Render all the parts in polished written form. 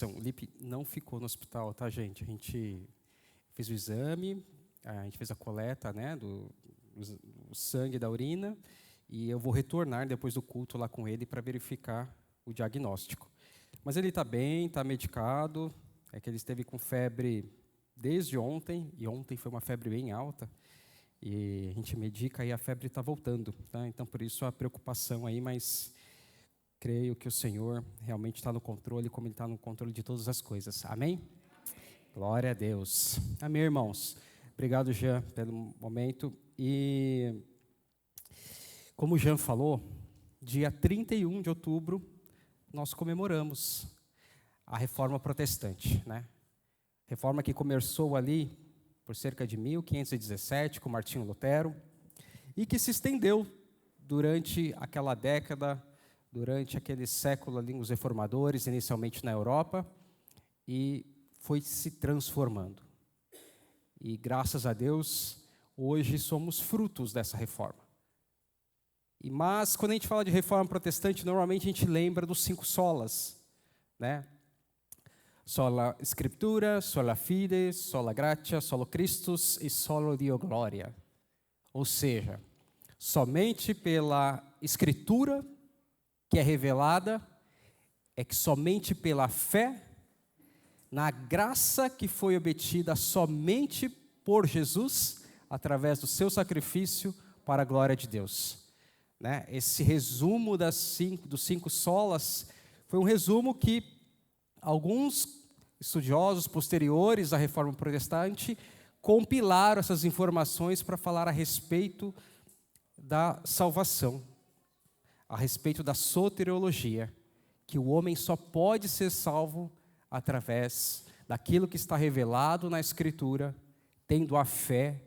Então, o Lipe não ficou no hospital, tá, gente? A gente fez o exame, a gente fez a coleta, né, do sangue da urina, e eu vou retornar depois do culto lá com ele para verificar o diagnóstico. Mas ele está bem, está medicado, é que ele esteve com febre desde ontem, e ontem foi uma febre bem alta, e a gente medica e a febre está voltando, tá? Então, por isso a preocupação aí, mas creio que o Senhor realmente está no controle, como Ele está no controle de todas as coisas. Amém? Glória a Deus. Amém, irmãos. Obrigado, Jean, pelo momento. E, como o Jean falou, dia 31 de outubro, nós comemoramos a Reforma Protestante, né? Reforma que começou ali por cerca de 1517, com Martinho Lutero, e que se estendeu durante aquela década, durante aquele século ali, os reformadores, inicialmente na Europa, e foi se transformando. E graças a Deus, hoje somos frutos dessa reforma. Mas quando a gente fala de reforma protestante, normalmente a gente lembra dos 5 solas, né? Sola Scriptura, sola fide, sola gratia, solo Christus e solo Deo gloria. Ou seja, somente pela Escritura que é revelada, é que somente pela fé, na graça que foi obtida somente por Jesus, através do seu sacrifício para a glória de Deus. Né? Esse resumo dos 5 solas foi um resumo que alguns estudiosos posteriores à Reforma Protestante compilaram essas informações para falar a respeito da salvação, a respeito da soteriologia, que o homem só pode ser salvo através daquilo que está revelado na Escritura, tendo a fé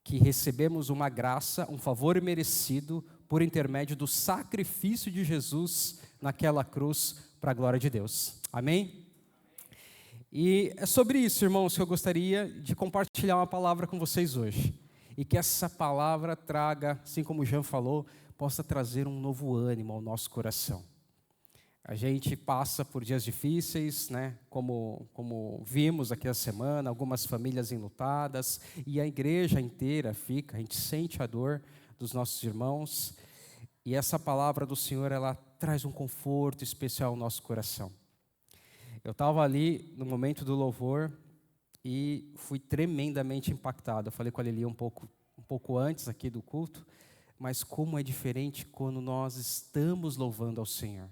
que recebemos uma graça, um favor imerecido por intermédio do sacrifício de Jesus naquela cruz para a glória de Deus. Amém? E é sobre isso, irmãos, que eu gostaria de compartilhar uma palavra com vocês hoje. E que essa palavra traga, assim como o Jean falou, possa trazer um novo ânimo ao nosso coração. A gente passa por dias difíceis, né? Como vimos aqui a semana, algumas famílias enlutadas, e a igreja inteira fica, a gente sente a dor dos nossos irmãos, e essa palavra do Senhor, ela traz um conforto especial ao nosso coração. Eu estava ali no momento do louvor e fui tremendamente impactado. Eu falei com a Lili um pouco antes aqui do culto, mas como é diferente quando nós estamos louvando ao Senhor.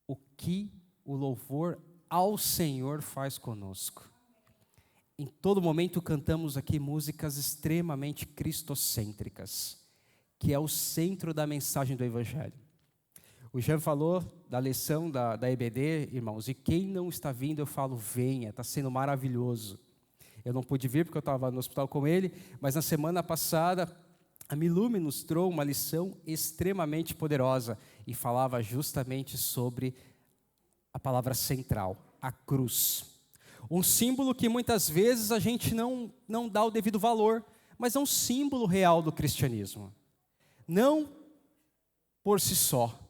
O que o louvor ao Senhor faz conosco. Em todo momento cantamos aqui músicas extremamente cristocêntricas, que é o centro da mensagem do Evangelho. O Jean falou da lição da EBD, irmãos, e quem não está vindo, eu falo, venha, está sendo maravilhoso. Eu não pude vir porque eu estava no hospital com ele, mas na semana passada, a Milu ministrou uma lição extremamente poderosa e falava justamente sobre a palavra central, a cruz. Um símbolo que muitas vezes a gente não dá o devido valor, mas é um símbolo real do cristianismo. Não por si só,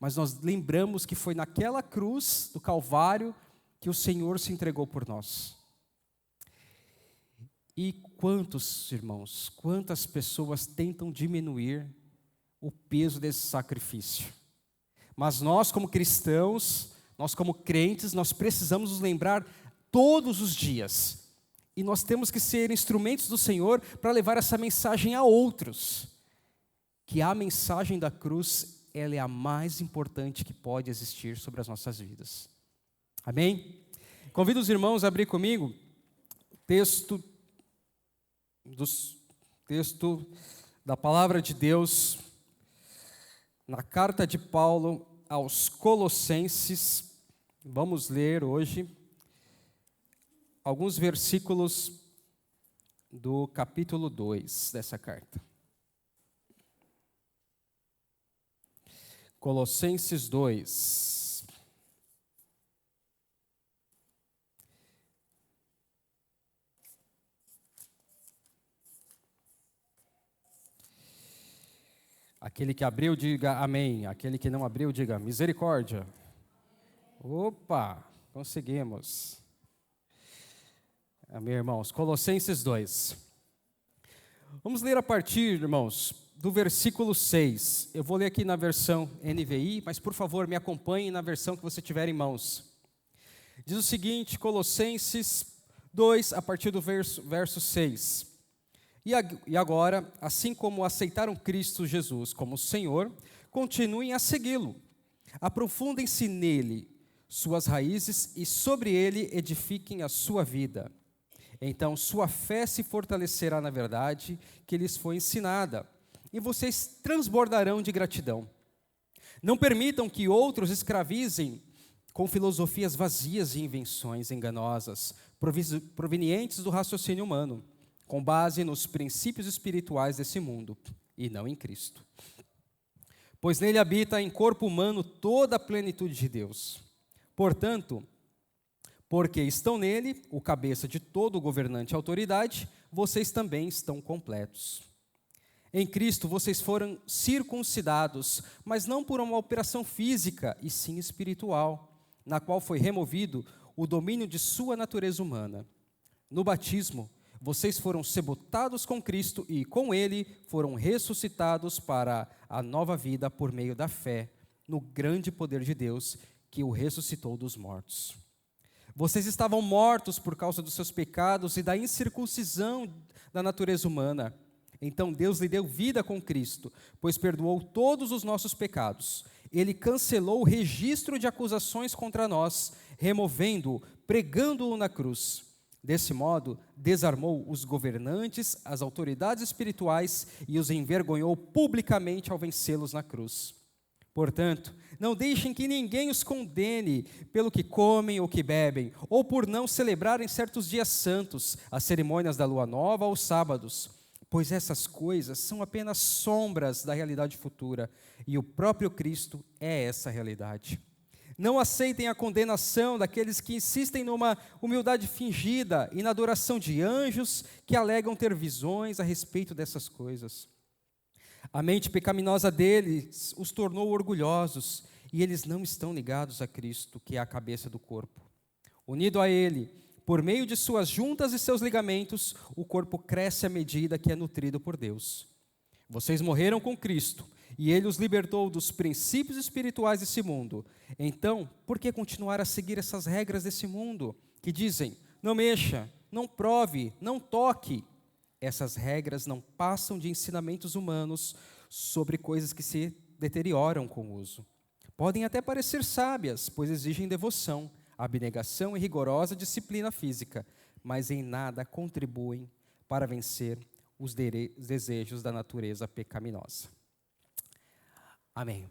mas nós lembramos que foi naquela cruz do Calvário que o Senhor se entregou por nós. E quantos, irmãos, quantas pessoas tentam diminuir o peso desse sacrifício? Mas nós, como cristãos, nós como crentes, nós precisamos nos lembrar todos os dias. E nós temos que ser instrumentos do Senhor para levar essa mensagem a outros. Que a mensagem da cruz, ela é a mais importante que pode existir sobre as nossas vidas. Amém? Convido os irmãos a abrir comigo o texto da palavra de Deus na carta de Paulo aos Colossenses. Vamos ler hoje alguns versículos do capítulo 2 dessa carta. Colossenses 2. Aquele que abriu, diga amém. Aquele que não abriu, diga misericórdia. Opa! Conseguimos. Amém, irmãos. Colossenses 2. Vamos ler a partir, irmãos, do versículo 6. Eu vou ler aqui na versão NVI, mas por favor me acompanhe na versão que você tiver em mãos. Diz o seguinte, Colossenses 2, a partir do verso 6. E agora, assim como aceitaram Cristo Jesus como Senhor, continuem a segui-lo. Aprofundem-se nele, suas raízes, e sobre ele edifiquem a sua vida. Então, sua fé se fortalecerá na verdade que lhes foi ensinada, e vocês transbordarão de gratidão. Não permitam que outros escravizem com filosofias vazias e invenções enganosas, provenientes do raciocínio humano, com base nos princípios espirituais desse mundo, e não em Cristo. Pois nele habita em corpo humano toda a plenitude de Deus. Portanto, porque estão nele, o cabeça de todo governante e autoridade, vocês também estão completos. Em Cristo vocês foram circuncidados, mas não por uma operação física, e sim espiritual, na qual foi removido o domínio de sua natureza humana. No batismo, vocês foram sepultados com Cristo e, com Ele, foram ressuscitados para a nova vida por meio da fé, no grande poder de Deus, que o ressuscitou dos mortos. Vocês estavam mortos por causa dos seus pecados e da incircuncisão da natureza humana. Então Deus lhe deu vida com Cristo, pois perdoou todos os nossos pecados. Ele cancelou o registro de acusações contra nós, removendo-o, pregando-o na cruz. Desse modo, desarmou os governantes, as autoridades espirituais e os envergonhou publicamente ao vencê-los na cruz. Portanto, não deixem que ninguém os condene pelo que comem ou que bebem, ou por não celebrarem certos dias santos, as cerimônias da lua nova ou sábados, pois essas coisas são apenas sombras da realidade futura, e o próprio Cristo é essa realidade. Não aceitem a condenação daqueles que insistem numa humildade fingida e na adoração de anjos que alegam ter visões a respeito dessas coisas. A mente pecaminosa deles os tornou orgulhosos, e eles não estão ligados a Cristo, que é a cabeça do corpo. Unido a Ele, por meio de suas juntas e seus ligamentos, o corpo cresce à medida que é nutrido por Deus. Vocês morreram com Cristo, e Ele os libertou dos princípios espirituais desse mundo. Então, por que continuar a seguir essas regras desse mundo, que dizem, não mexa, não prove, não toque? Essas regras não passam de ensinamentos humanos sobre coisas que se deterioram com o uso. Podem até parecer sábias, pois exigem devoção, abnegação e rigorosa disciplina física, mas em nada contribuem para vencer os desejos da natureza pecaminosa. Amém.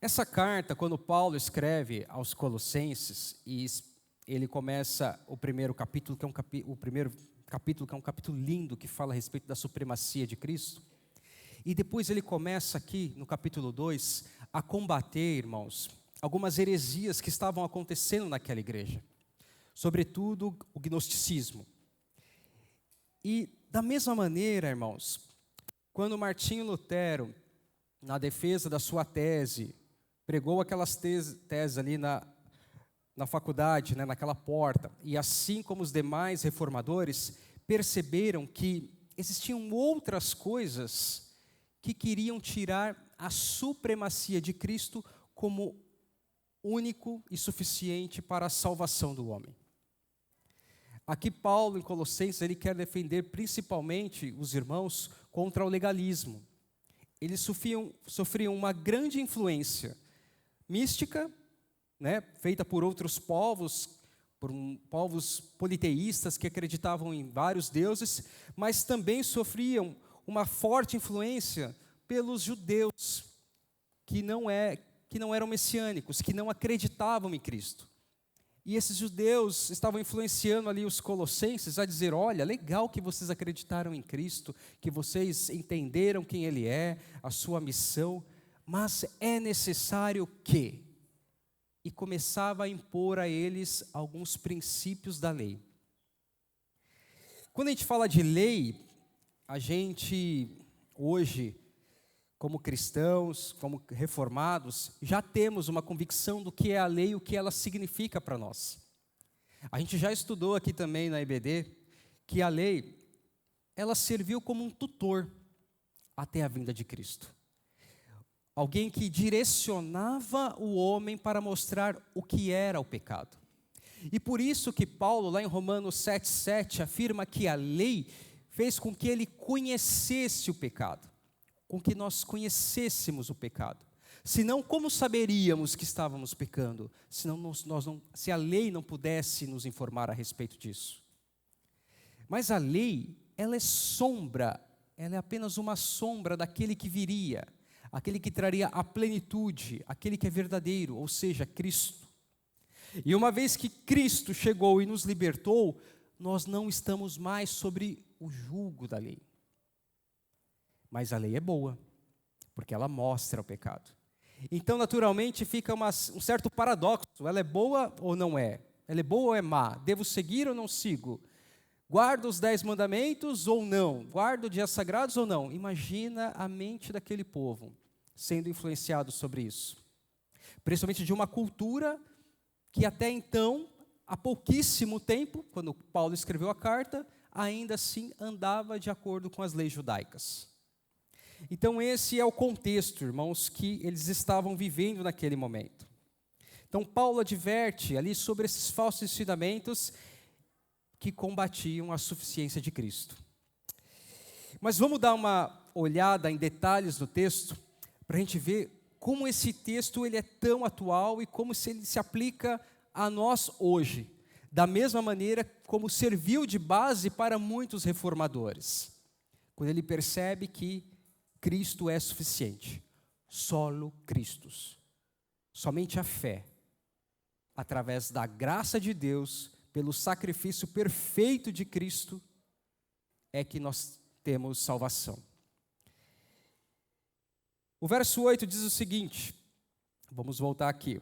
Essa carta, quando Paulo escreve aos Colossenses, e ele começa o primeiro capítulo, que é um capítulo lindo, que fala a respeito da supremacia de Cristo. E depois ele começa aqui, no capítulo 2, a combater, irmãos, algumas heresias que estavam acontecendo naquela igreja. Sobretudo, o gnosticismo. E, da mesma maneira, irmãos, quando Martinho Lutero, na defesa da sua tese, pregou aquelas teses ali na faculdade, né, naquela porta, e assim como os demais reformadores, perceberam que existiam outras coisas que queriam tirar a supremacia de Cristo como único e suficiente para a salvação do homem. Aqui Paulo, em Colossenses, ele quer defender principalmente os irmãos contra o legalismo. Eles sofriam uma grande influência mística, né, feita por outros povos, por povos politeístas que acreditavam em vários deuses, mas também sofriam uma forte influência pelos judeus, que não eram messiânicos, que não acreditavam em Cristo. E esses judeus estavam influenciando ali os colossenses a dizer, olha, legal que vocês acreditaram em Cristo, que vocês entenderam quem Ele é, a sua missão, mas é necessário que... E começava a impor a eles alguns princípios da lei. Quando a gente fala de lei, a gente hoje como cristãos, como reformados, já temos uma convicção do que é a lei e o que ela significa para nós. A gente já estudou aqui também na IBD que a lei, ela serviu como um tutor até a vinda de Cristo. Alguém que direcionava o homem para mostrar o que era o pecado. E por isso que Paulo, lá em Romanos 7,7, afirma que a lei fez com que ele conhecesse o pecado, com que nós conhecêssemos o pecado. Senão, como saberíamos que estávamos pecando? Se a lei não pudesse nos informar a respeito disso. Mas a lei, ela é sombra, ela é apenas uma sombra daquele que viria, aquele que traria a plenitude, aquele que é verdadeiro, ou seja, Cristo. E uma vez que Cristo chegou e nos libertou, nós não estamos mais sobre o jugo da lei. Mas a lei é boa, porque ela mostra o pecado. Então, naturalmente, fica um certo paradoxo. Ela é boa ou não é? Ela é boa ou é má? Devo seguir ou não sigo? Guardo os 10 mandamentos ou não? Guardo dias sagrados ou não? Imagina a mente daquele povo sendo influenciado sobre isso. Principalmente de uma cultura que até então, há pouquíssimo tempo, quando Paulo escreveu a carta, ainda assim andava de acordo com as leis judaicas. Então esse é o contexto, irmãos, que eles estavam vivendo naquele momento. Então Paulo adverte ali sobre esses falsos ensinamentos que combatiam a suficiência de Cristo. Mas vamos dar uma olhada em detalhes no texto, para a gente ver como esse texto ele é tão atual e como ele se aplica a nós hoje, da mesma maneira como serviu de base para muitos reformadores, quando ele percebe que Cristo é suficiente, solo Christus, somente a fé, através da graça de Deus, pelo sacrifício perfeito de Cristo, é que nós temos salvação. O verso 8 diz o seguinte, vamos voltar aqui.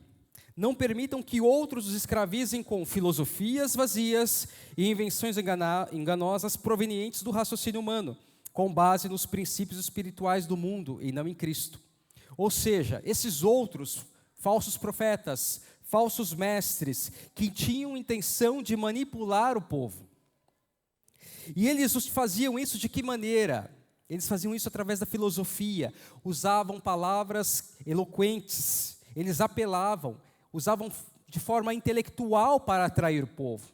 Não permitam que outros os escravizem com filosofias vazias e invenções enganosas provenientes do raciocínio humano, com base nos princípios espirituais do mundo e não em Cristo. Ou seja, esses outros falsos profetas, falsos mestres, que tinham intenção de manipular o povo. E eles faziam isso de que maneira? Eles faziam isso através da filosofia, usavam palavras eloquentes, eles apelavam, usavam de forma intelectual para atrair o povo.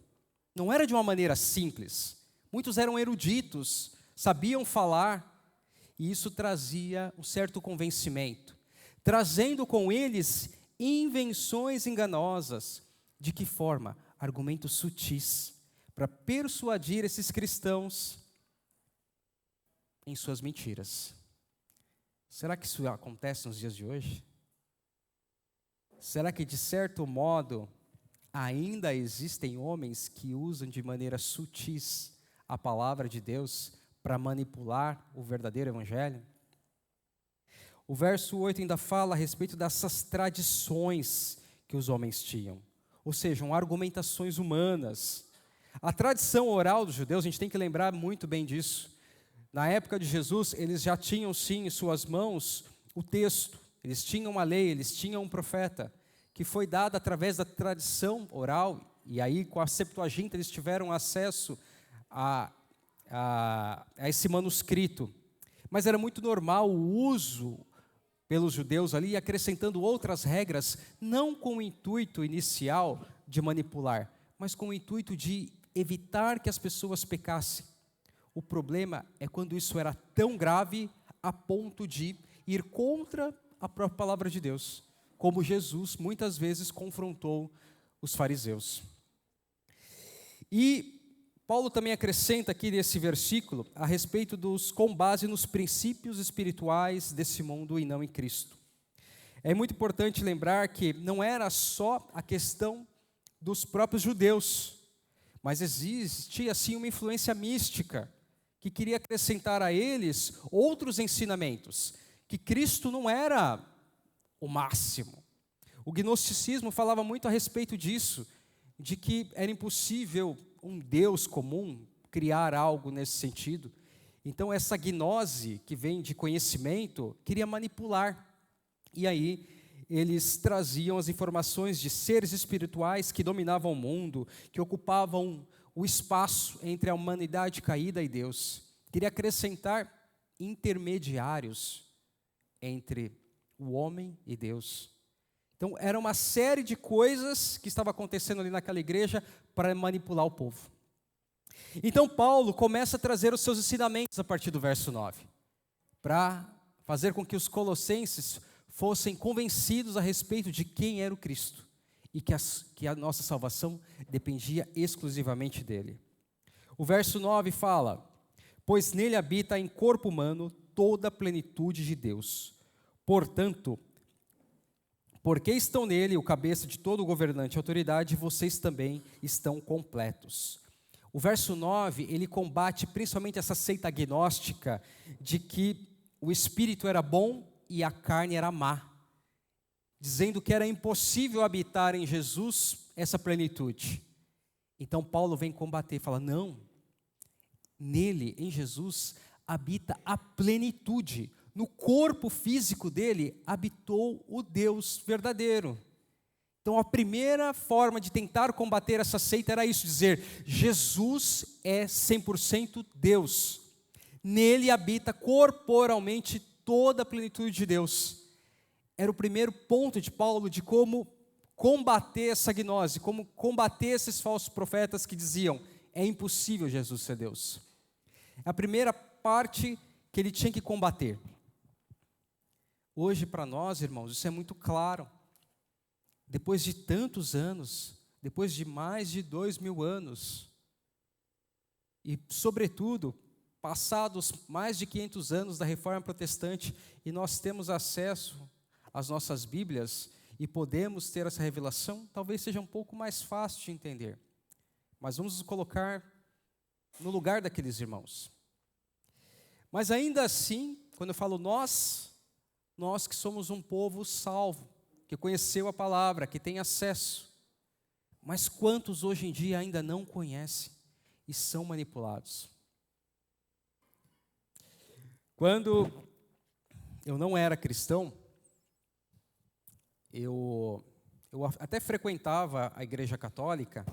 Não era de uma maneira simples. Muitos eram eruditos, sabiam falar, e isso trazia um certo convencimento, trazendo com eles invenções enganosas. De que forma? Argumentos sutis, para persuadir esses cristãos em suas mentiras. Será que isso acontece nos dias de hoje? Será que, de certo modo, ainda existem homens que usam de maneira sutis a palavra de Deus para manipular o verdadeiro evangelho? O verso 8 ainda fala a respeito dessas tradições que os homens tinham, ou seja, argumentações humanas. A tradição oral dos judeus, a gente tem que lembrar muito bem disso. Na época de Jesus, eles já tinham sim em suas mãos o texto, eles tinham a lei, eles tinham um profeta, que foi dado através da tradição oral, e aí com a Septuaginta eles tiveram acesso a esse manuscrito. Mas era muito normal o uso pelos judeus ali, acrescentando outras regras, não com o intuito inicial de manipular, mas com o intuito de evitar que as pessoas pecassem. O problema é quando isso era tão grave a ponto de ir contra a própria palavra de Deus, como Jesus muitas vezes confrontou os fariseus. E Paulo também acrescenta aqui nesse versículo a respeito com base nos princípios espirituais desse mundo e não em Cristo. É muito importante lembrar que não era só a questão dos próprios judeus, mas existia sim uma influência mística que queria acrescentar a eles outros ensinamentos, que Cristo não era o máximo. O gnosticismo falava muito a respeito disso, de que era impossível um Deus comum criar algo nesse sentido, Então, essa gnose, que vem de conhecimento, queria manipular. E aí, eles traziam as informações de seres espirituais que dominavam o mundo, que ocupavam o espaço entre a humanidade caída e Deus. Queria acrescentar intermediários entre o homem e Deus. Então, era uma série de coisas que estava acontecendo ali naquela igreja para manipular o povo. Então, Paulo começa a trazer os seus ensinamentos a partir do verso 9, para fazer com que os colossenses fossem convencidos a respeito de quem era o Cristo e que a nossa salvação dependia exclusivamente dele. O verso 9 fala: pois nele habita em corpo humano toda a plenitude de Deus. Portanto, porque estão nele, o cabeça de todo governante e autoridade, vocês também estão completos. O verso 9, ele combate principalmente essa seita agnóstica de que o espírito era bom e a carne era má, dizendo que era impossível habitar em Jesus essa plenitude. Então Paulo vem combater, fala: não, nele, em Jesus, habita a plenitude. No corpo físico dele habitou o Deus verdadeiro. Então a primeira forma de tentar combater essa seita era isso, dizer: Jesus é 100% Deus. Nele habita corporalmente toda a plenitude de Deus. Era o primeiro ponto de Paulo de como combater essa gnose, como combater esses falsos profetas que diziam: é impossível Jesus ser Deus. A primeira parte que ele tinha que combater. Hoje, para nós, irmãos, isso é muito claro. Depois de tantos anos, depois de mais de 2000 anos, e, sobretudo, passados mais de 500 anos da Reforma Protestante, e nós temos acesso às nossas Bíblias, e podemos ter essa revelação, talvez seja um pouco mais fácil de entender. Mas vamos nos colocar no lugar daqueles irmãos. Mas ainda assim, quando eu falo nós que somos um povo salvo, que conheceu a palavra, que tem acesso, mas quantos hoje em dia ainda não conhecem e são manipulados? Quando eu não era cristão, eu até frequentava a igreja católica,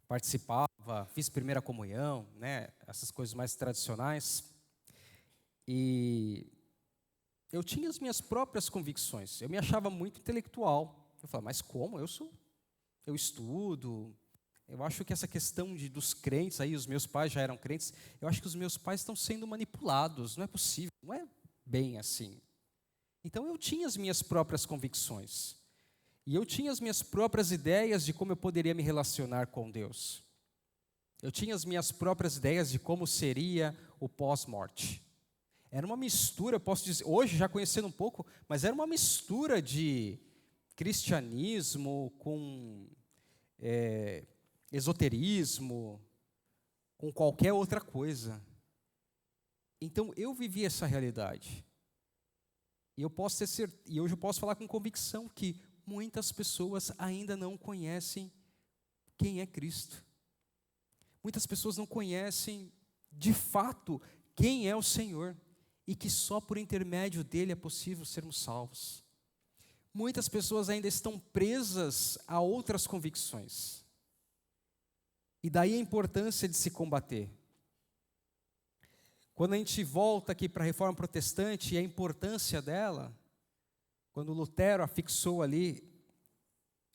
participava, fiz primeira comunhão, né, essas coisas mais tradicionais, e eu tinha as minhas próprias convicções. Eu me achava muito intelectual. Eu falava: mas como? Eu estudo. Eu acho que essa questão dos crentes, aí os meus pais já eram crentes, eu acho que os meus pais estão sendo manipulados. Não é possível, não é bem assim. Então eu tinha as minhas próprias convicções. E eu tinha as minhas próprias ideias de como eu poderia me relacionar com Deus. Eu tinha as minhas próprias ideias de como seria o pós-morte. Era uma mistura, eu posso dizer, hoje já conhecendo um pouco, mas era uma mistura de cristianismo com esoterismo, com qualquer outra coisa. Então eu vivi essa realidade. E hoje eu posso falar com convicção que muitas pessoas ainda não conhecem quem é Cristo. Muitas pessoas não conhecem de fato quem é o Senhor. E que só por intermédio dele é possível sermos salvos. Muitas pessoas ainda estão presas a outras convicções. E daí a importância de se combater. Quando a gente volta aqui para a Reforma Protestante e a importância dela, quando Lutero afixou ali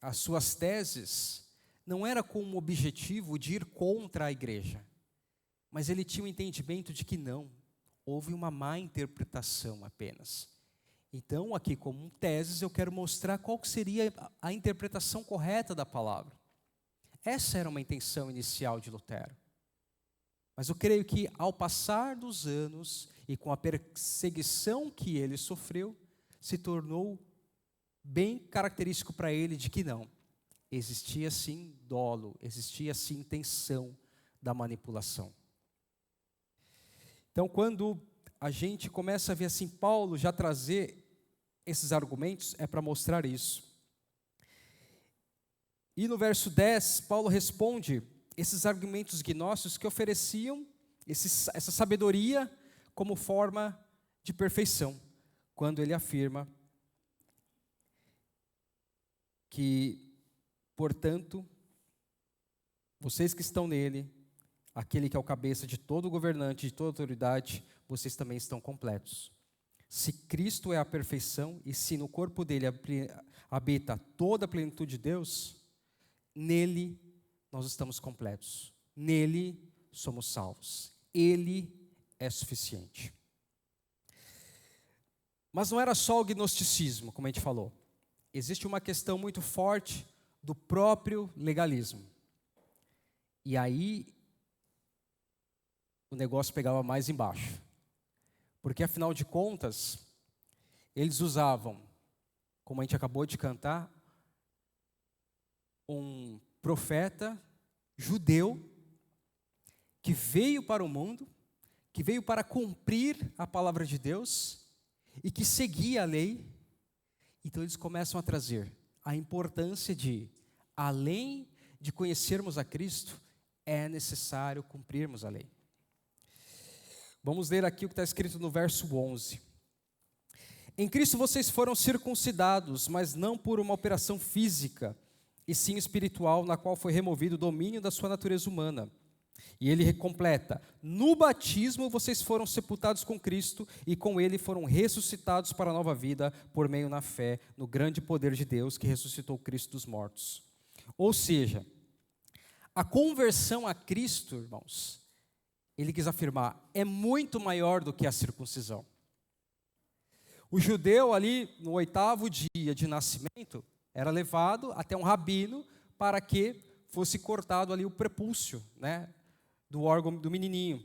as suas teses, não era com o objetivo de ir contra a igreja, mas ele tinha o entendimento de que não. Houve uma má interpretação apenas. Então, aqui como teses, eu quero mostrar qual que seria a interpretação correta da palavra. Essa era uma intenção inicial de Lutero. Mas eu creio que, ao passar dos anos, e com a perseguição que ele sofreu, se tornou bem característico para ele de que não. Existia sim dolo, existia sim intenção da manipulação. Então, quando a gente começa a ver assim, Paulo já trazer esses argumentos, é para mostrar isso. E no verso 10, Paulo responde esses argumentos gnósticos que ofereciam essa sabedoria como forma de perfeição, quando ele afirma que, portanto, vocês que estão nele, aquele que é o cabeça de todo governante, de toda autoridade, vocês também estão completos. Se Cristo é a perfeição e se no corpo dele habita toda a plenitude de Deus, nele nós estamos completos. Nele somos salvos. Ele é suficiente. Mas não era só o gnosticismo, como a gente falou. Existe uma questão muito forte do próprio legalismo. E aí o negócio pegava mais embaixo. Porque, afinal de contas, eles usavam, como a gente acabou de cantar, um profeta judeu que veio para o mundo, que veio para cumprir a palavra de Deus e que seguia a lei. Então eles começam a trazer a importância de, além de conhecermos a Cristo, é necessário cumprirmos a lei. Vamos ler aqui o que está escrito no verso 11. Em Cristo vocês foram circuncidados, mas não por uma operação física, e sim espiritual, na qual foi removido o domínio da sua natureza humana. E ele completa: no batismo vocês foram sepultados com Cristo, e com ele foram ressuscitados para a nova vida, por meio na fé, no grande poder de Deus, que ressuscitou Cristo dos mortos. Ou seja, a conversão a Cristo, irmãos, ele quis afirmar, é muito maior do que a circuncisão. O judeu ali, no 8º dia de nascimento, era levado até um rabino para que fosse cortado ali o prepúcio, né, do órgão do menininho.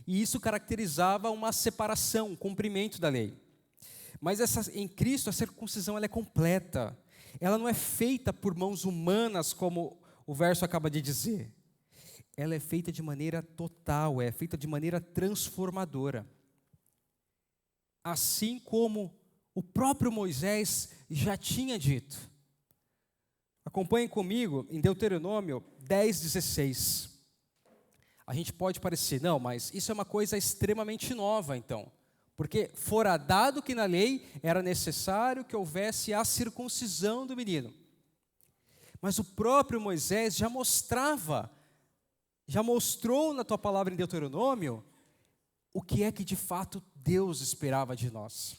E isso caracterizava uma separação, um cumprimento da lei. Mas em Cristo a circuncisão ela é completa. Ela não é feita por mãos humanas, como o verso acaba de dizer. Ela é feita de maneira total, é feita de maneira transformadora. Assim como o próprio Moisés já tinha dito. Acompanhem comigo em Deuteronômio 10:16. A gente pode parecer, não, mas isso é uma coisa extremamente nova então. Porque fora dado que na lei era necessário que houvesse a circuncisão do menino. Mas o próprio Moisés já mostrou na tua palavra em Deuteronômio o que é que de fato Deus esperava de nós.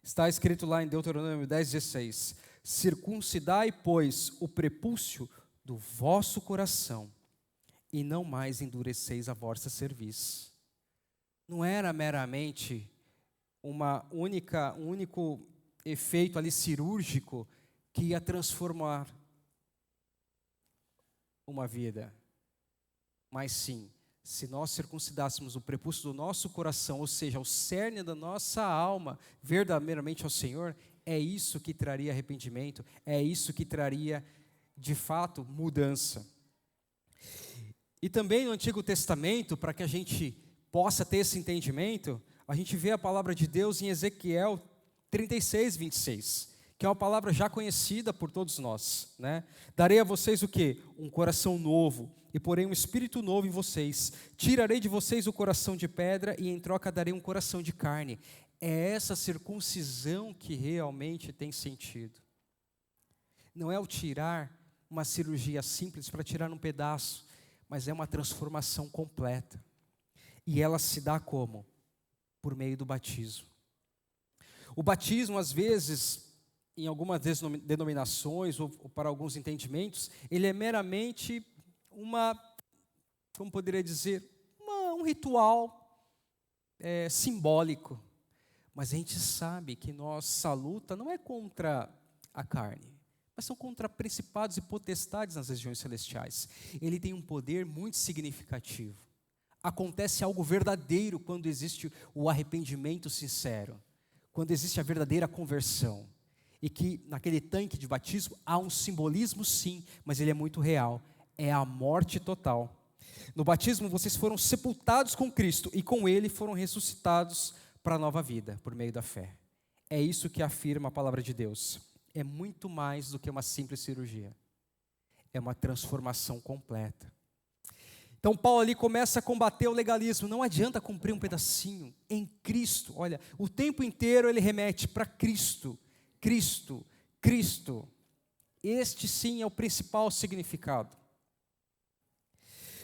Está escrito lá em Deuteronômio 10:16: circuncidai, pois, o prepúcio do vosso coração, e não mais endureceis a vossa cerviz. Não era meramente um único efeito ali cirúrgico que ia transformar uma vida. Mas sim, se nós circuncidássemos o prepúcio do nosso coração, ou seja, o cerne da nossa alma, verdadeiramente ao Senhor, é isso que traria arrependimento, é isso que traria, de fato, mudança. E também no Antigo Testamento, para que a gente possa ter esse entendimento, a gente vê a palavra de Deus em Ezequiel 36:26, que é uma palavra já conhecida por todos nós, né? Darei a vocês o quê? Um coração novo, e porém um espírito novo em vocês. Tirarei de vocês o coração de pedra, e em troca darei um coração de carne. É essa circuncisão que realmente tem sentido. Não é o tirar uma cirurgia simples para tirar um pedaço, mas é uma transformação completa. E ela se dá como? Por meio do batismo. O batismo, às vezes, em algumas denominações ou para alguns entendimentos, ele é meramente como poderia dizer, um ritual simbólico. Mas a gente sabe que nossa luta não é contra a carne, mas são contra principados e potestades nas regiões celestiais. Ele tem um poder muito significativo. Acontece algo verdadeiro quando existe o arrependimento sincero, quando existe a verdadeira conversão. E que naquele tanque de batismo há um simbolismo sim, mas ele é muito real. É a morte total. No batismo vocês foram sepultados com Cristo e com Ele foram ressuscitados para a nova vida, por meio da fé. É isso que afirma a palavra de Deus. É muito mais do que uma simples cirurgia. É uma transformação completa. Então Paulo ali começa a combater o legalismo. Não adianta cumprir um pedacinho. Em Cristo, olha, o tempo inteiro ele remete para Cristo. Cristo, Cristo. Este sim é o principal significado.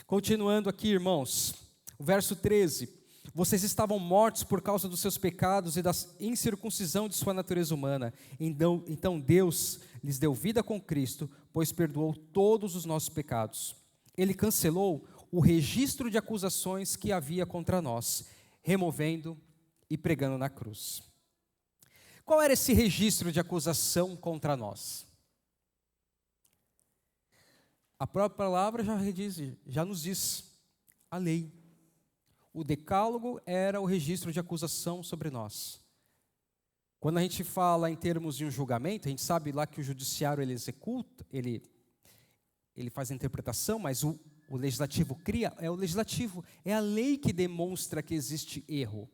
Continuando aqui, irmãos, o verso 13. Vocês estavam mortos por causa dos seus pecados e da incircuncisão de sua natureza humana. Então Deus lhes deu vida com Cristo, pois perdoou todos os nossos pecados. Ele cancelou o registro de acusações que havia contra nós, removendo e pregando na cruz. Qual era esse registro de acusação contra nós? A própria palavra já nos diz, a lei. O decálogo era o registro de acusação sobre nós. Quando a gente fala em termos de um julgamento, a gente sabe lá que o judiciário ele executa, ele faz a interpretação, mas o legislativo cria, é o legislativo, é a lei que demonstra que existe erro.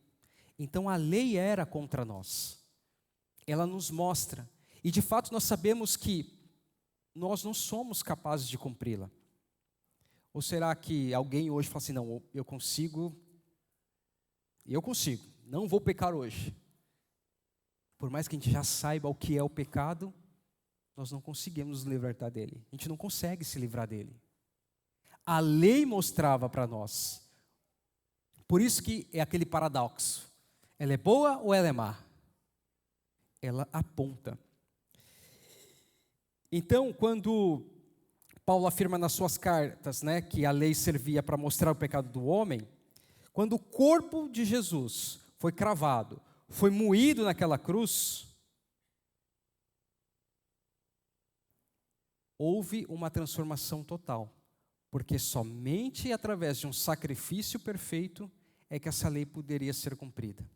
Então a lei era contra nós. Ela nos mostra. E de fato nós sabemos que nós não somos capazes de cumpri-la. Ou será que alguém hoje fala assim, não, eu consigo, não vou pecar hoje. Por mais que a gente já saiba o que é o pecado, nós não conseguimos nos libertar dele. A gente não consegue se livrar dele. A lei mostrava para nós. Por isso que é aquele paradoxo. Ela é boa ou ela é má? Ela aponta. Então, quando Paulo afirma nas suas cartas, né, que a lei servia para mostrar o pecado do homem, quando o corpo de Jesus foi cravado, foi moído naquela cruz, houve uma transformação total, porque somente através de um sacrifício perfeito é que essa lei poderia ser cumprida.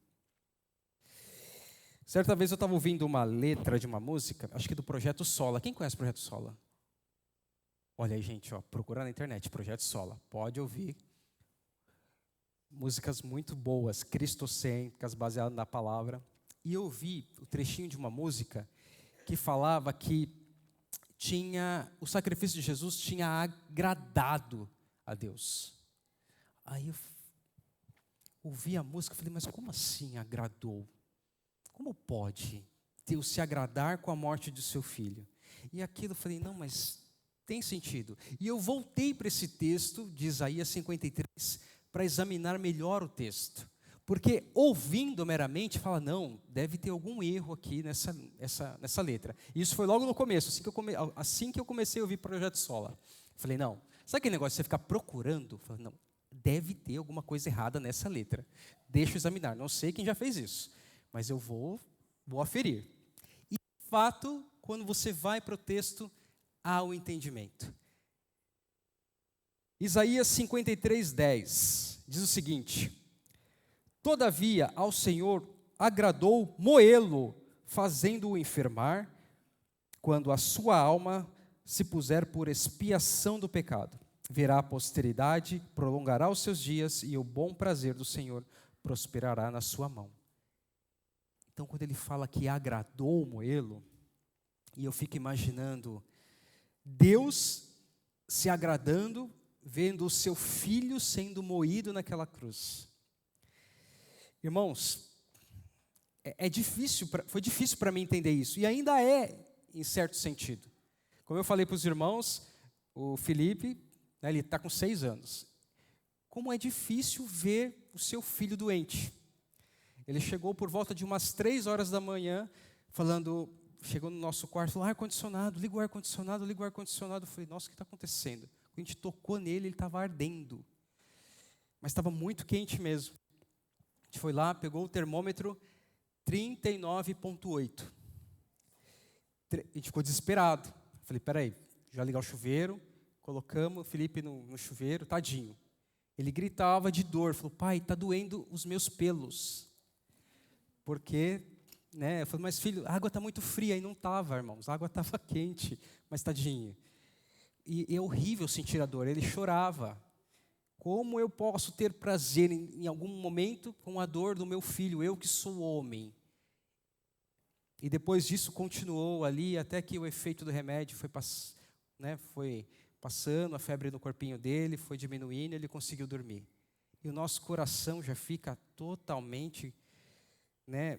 Certa vez eu estava ouvindo uma letra de uma música, acho que do Projeto Sola. Quem conhece o Projeto Sola? Olha aí, gente, procura na internet, Projeto Sola. Pode ouvir. Músicas muito boas, cristocêntricas, baseadas na palavra. E eu ouvi o trechinho de uma música que falava que o sacrifício de Jesus tinha agradado a Deus. Aí eu ouvi a música e falei, mas como assim agradou? Como pode Deus se agradar com a morte de seu filho? E aquilo eu falei, não, mas tem sentido. E eu voltei para esse texto de Isaías 53 para examinar melhor o texto. Porque ouvindo meramente, fala, não, deve ter algum erro aqui nessa letra. E isso foi logo no começo, assim que eu comecei a ouvir Projeto Sola. Falei, não, sabe aquele negócio de você ficar procurando? Falei, não, deve ter alguma coisa errada nessa letra. Deixa eu examinar, não sei quem já fez isso. Mas eu vou aferir. E, de fato, quando você vai para o texto, há o entendimento. Isaías 53:10 diz o seguinte: todavia ao Senhor agradou moê-lo, fazendo-o enfermar, quando a sua alma se puser por expiação do pecado. Verá a posteridade, prolongará os seus dias, e o bom prazer do Senhor prosperará na sua mão. Então, quando ele fala que agradou moê-lo, e eu fico imaginando Deus se agradando, vendo o seu filho sendo moído naquela cruz. Irmãos, foi difícil para mim entender isso, e ainda é, em certo sentido. Como eu falei para os irmãos, o Felipe, né, ele está com 6 anos. Como é difícil ver o seu filho doente. Ele chegou por volta de umas 3 horas da manhã, chegou no nosso quarto, falou, ar-condicionado, liga o ar-condicionado, liga o ar-condicionado. Eu falei, nossa, o que está acontecendo? Quando a gente tocou nele, ele estava ardendo. Mas estava muito quente mesmo. A gente foi lá, pegou o termômetro, 39,8. A gente ficou desesperado. Eu falei, peraí, já ligar o chuveiro, colocamos o Felipe no chuveiro, tadinho. Ele gritava de dor, falou, pai, está doendo os meus pelos. Porque, né, eu falei, mas filho, a água está muito fria. E não estava, irmãos, a água estava quente, mas tadinho. E é horrível sentir a dor, ele chorava. Como eu posso ter prazer em algum momento com a dor do meu filho, eu que sou homem? E depois disso continuou ali, até que o efeito do remédio foi passando, a febre no corpinho dele foi diminuindo, ele conseguiu dormir. E o nosso coração já fica totalmente, né,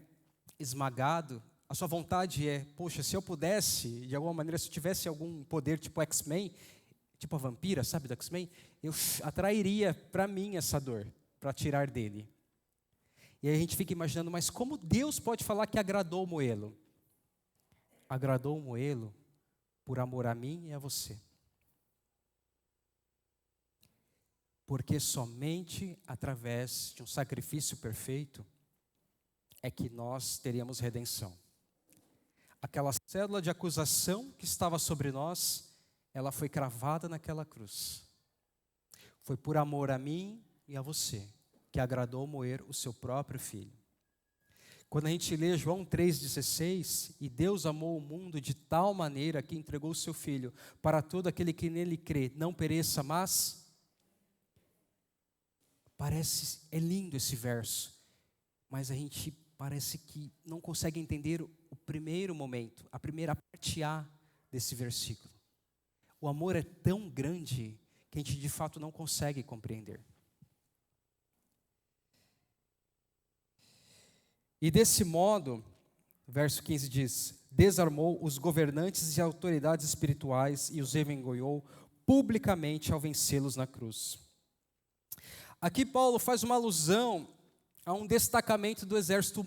esmagado. A sua vontade é, poxa, se eu pudesse, de alguma maneira, se eu tivesse algum poder tipo X-Men, tipo a vampira, sabe, do X-Men, eu atrairia para mim essa dor, para tirar dele. E aí a gente fica imaginando, mas como Deus pode falar que agradou o moelo? Agradou o moelo por amor a mim e a você. Porque somente através de um sacrifício perfeito é que nós teríamos redenção. Aquela cédula de acusação que estava sobre nós, ela foi cravada naquela cruz. Foi por amor a mim e a você que agradou moer o seu próprio filho. Quando a gente lê João 3,16, e Deus amou o mundo de tal maneira que entregou o seu filho para todo aquele que nele crê, não pereça, mas... é lindo esse verso, mas a gente parece que não consegue entender o primeiro momento, a primeira parte A desse versículo. O amor é tão grande que a gente de fato não consegue compreender. E desse modo, verso 15 diz: desarmou os governantes e autoridades espirituais e os envergonhou publicamente ao vencê-los na cruz. Aqui Paulo faz uma alusão a um destacamento do exército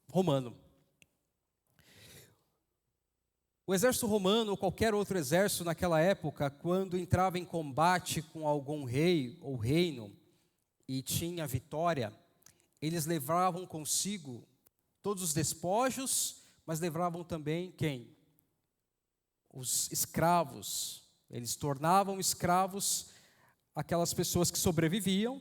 romano. O exército romano, ou qualquer outro exército naquela época, quando entrava em combate com algum rei ou reino e tinha vitória, eles levavam consigo todos os despojos, mas levavam também quem? Os escravos. Eles tornavam escravos aquelas pessoas que sobreviviam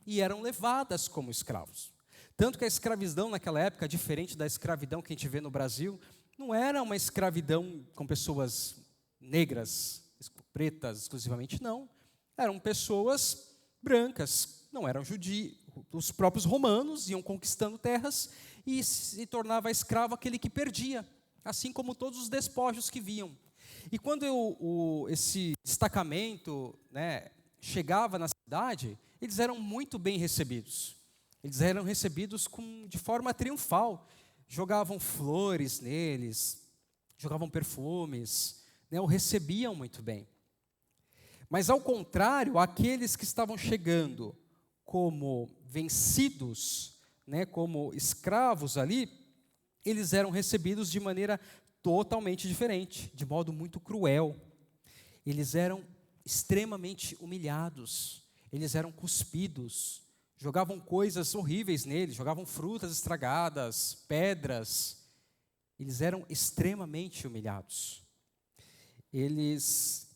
e eram levadas como escravos. Tanto que a escravidão naquela época, diferente da escravidão que a gente vê no Brasil, não era uma escravidão com pessoas negras, pretas exclusivamente, não. Eram pessoas brancas, não eram judios. Os próprios romanos iam conquistando terras e se tornava escravo aquele que perdia, assim como todos os despojos que vinham. E quando esse destacamento, né, chegava na cidade, eles eram muito bem recebidos. Eles eram recebidos de forma triunfal. Jogavam flores neles, jogavam perfumes, né, o recebiam muito bem. Mas ao contrário, aqueles que estavam chegando como vencidos, né, como escravos ali, eles eram recebidos de maneira totalmente diferente, de modo muito cruel. Eles eram extremamente humilhados, eles eram cuspidos, jogavam coisas horríveis neles, jogavam frutas estragadas, pedras. Eles eram extremamente humilhados. Eles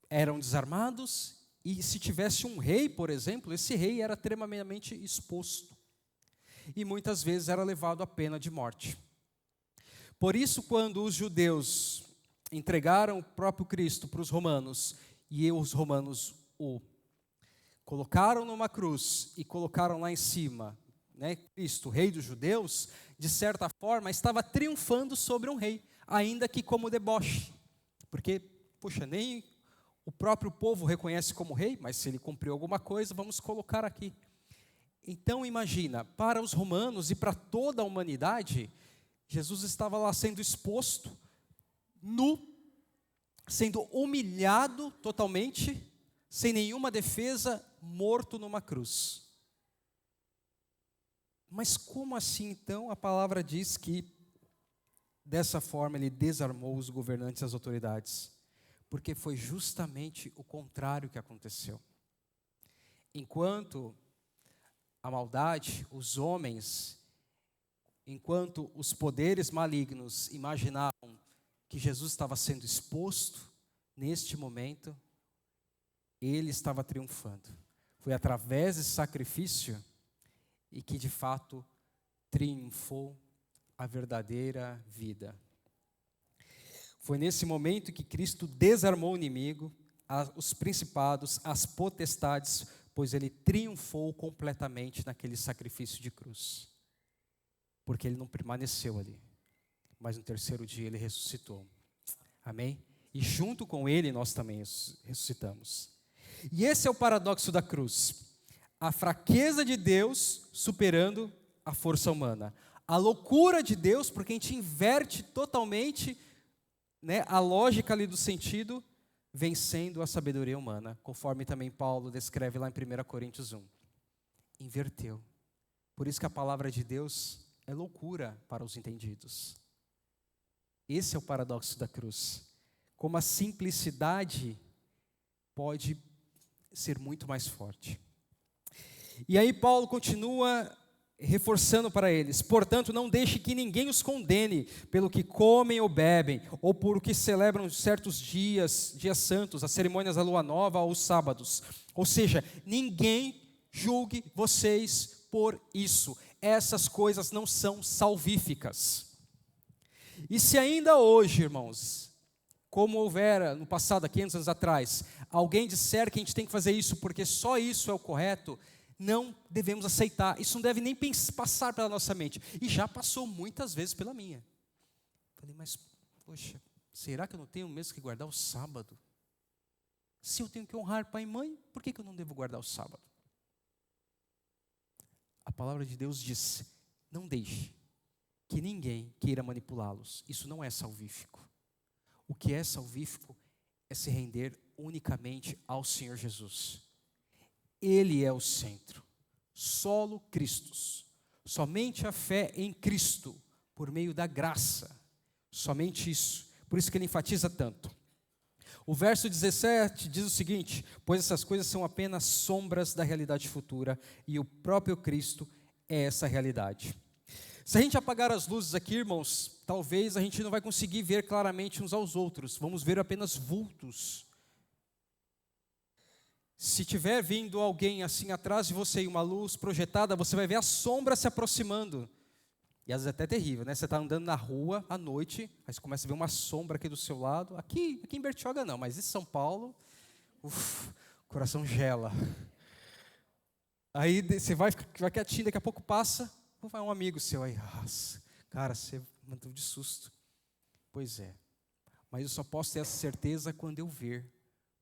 eram desarmados e se tivesse um rei, por exemplo, esse rei era extremamente exposto. E muitas vezes era levado à pena de morte. Por isso, quando os judeus entregaram o próprio Cristo para os romanos, e os romanos o colocaram numa cruz e colocaram lá em cima, né, Cristo, rei dos judeus, de certa forma estava triunfando sobre um rei, ainda que como deboche. Porque, poxa, nem o próprio povo reconhece como rei, mas se ele cumpriu alguma coisa, vamos colocar aqui. Então imagina, para os romanos e para toda a humanidade, Jesus estava lá sendo exposto, nu, sendo humilhado totalmente, sem nenhuma defesa, morto numa cruz. Mas como assim então a palavra diz que dessa forma ele desarmou os governantes e as autoridades? Porque foi justamente o contrário que aconteceu. Enquanto a maldade, os homens, enquanto os poderes malignos imaginavam que Jesus estava sendo exposto, neste momento, ele estava triunfando. Foi através desse sacrifício e que de fato triunfou a verdadeira vida. Foi nesse momento que Cristo desarmou o inimigo, os principados, as potestades, pois ele triunfou completamente naquele sacrifício de cruz. Porque ele não permaneceu ali, mas no terceiro dia ele ressuscitou. Amém? e junto com ele nós também ressuscitamos. E esse é o paradoxo da cruz. A fraqueza de Deus superando a força humana. A loucura de Deus, porque a gente inverte totalmente, né, a lógica ali do sentido, vencendo a sabedoria humana, conforme também Paulo descreve lá em 1 Coríntios 1. Inverteu. Por isso que a palavra de Deus é loucura para os entendidos. Esse é o paradoxo da cruz. Como a simplicidade pode ser muito mais forte. E aí Paulo continua reforçando para eles: portanto, não deixe que ninguém os condene pelo que comem ou bebem, ou por o que celebram certos dias santos, as cerimônias da lua nova ou os sábados. Ou seja, ninguém julgue vocês por isso. Essas coisas não são salvíficas. E se ainda hoje, irmãos, como houvera no passado, há 500 anos atrás, alguém disser que a gente tem que fazer isso porque só isso é o correto, não devemos aceitar. Isso não deve nem passar pela nossa mente. E já passou muitas vezes pela minha. Falei, mas, poxa, será que eu não tenho mesmo que guardar o sábado? Se eu tenho que honrar pai e mãe, por que eu não devo guardar o sábado? A palavra de Deus diz: não deixe que ninguém queira manipulá-los. Isso não é salvífico. O que é salvífico é se render unicamente ao Senhor Jesus. Ele é o centro, solo Christus, somente a fé em Cristo, por meio da graça, somente isso, por isso que ele enfatiza tanto. O verso 17 diz o seguinte: pois essas coisas são apenas sombras da realidade futura, e o próprio Cristo é essa realidade. Se a gente apagar as luzes aqui, irmãos, talvez a gente não vai conseguir ver claramente uns aos outros, vamos ver apenas vultos. Se tiver vindo alguém assim atrás de você e uma luz projetada, você vai ver a sombra se aproximando. E às vezes é até terrível, né? Você está andando na rua à noite, aí você começa a ver uma sombra aqui do seu lado. Aqui em Bertioga não, mas em São Paulo, o coração gela. Aí você vai quietinho, daqui a pouco passa, vai um amigo seu aí. Nossa, cara, você mandou de susto. Pois é, mas eu só posso ter essa certeza quando eu ver.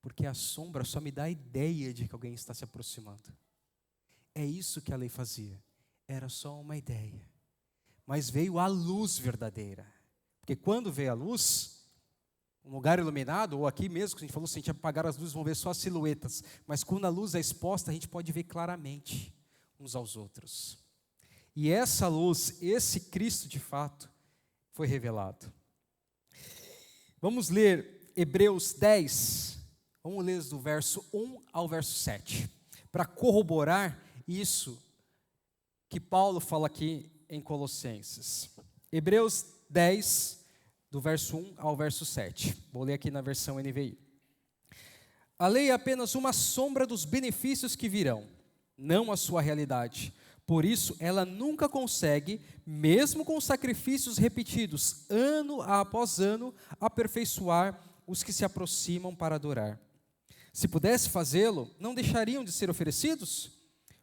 Porque a sombra só me dá a ideia de que alguém está se aproximando. É isso que a lei fazia. Era só uma ideia. Mas veio a luz verdadeira. Porque quando veio a luz, um lugar iluminado, ou aqui mesmo, que a gente falou, se a gente apagar as luzes, vão ver só as silhuetas. Mas quando a luz é exposta, a gente pode ver claramente uns aos outros. E essa luz, esse Cristo de fato, foi revelado. Vamos ler Hebreus 10. Vamos ler do verso 1 ao verso 7, para corroborar isso que Paulo fala aqui em Colossenses. Hebreus 10, do verso 1 ao verso 7. Vou ler aqui na versão NVI. A lei é apenas uma sombra dos benefícios que virão, não a sua realidade. Por isso, ela nunca consegue, mesmo com sacrifícios repetidos, ano após ano, aperfeiçoar os que se aproximam para adorar. Se pudesse fazê-lo, não deixariam de ser oferecidos?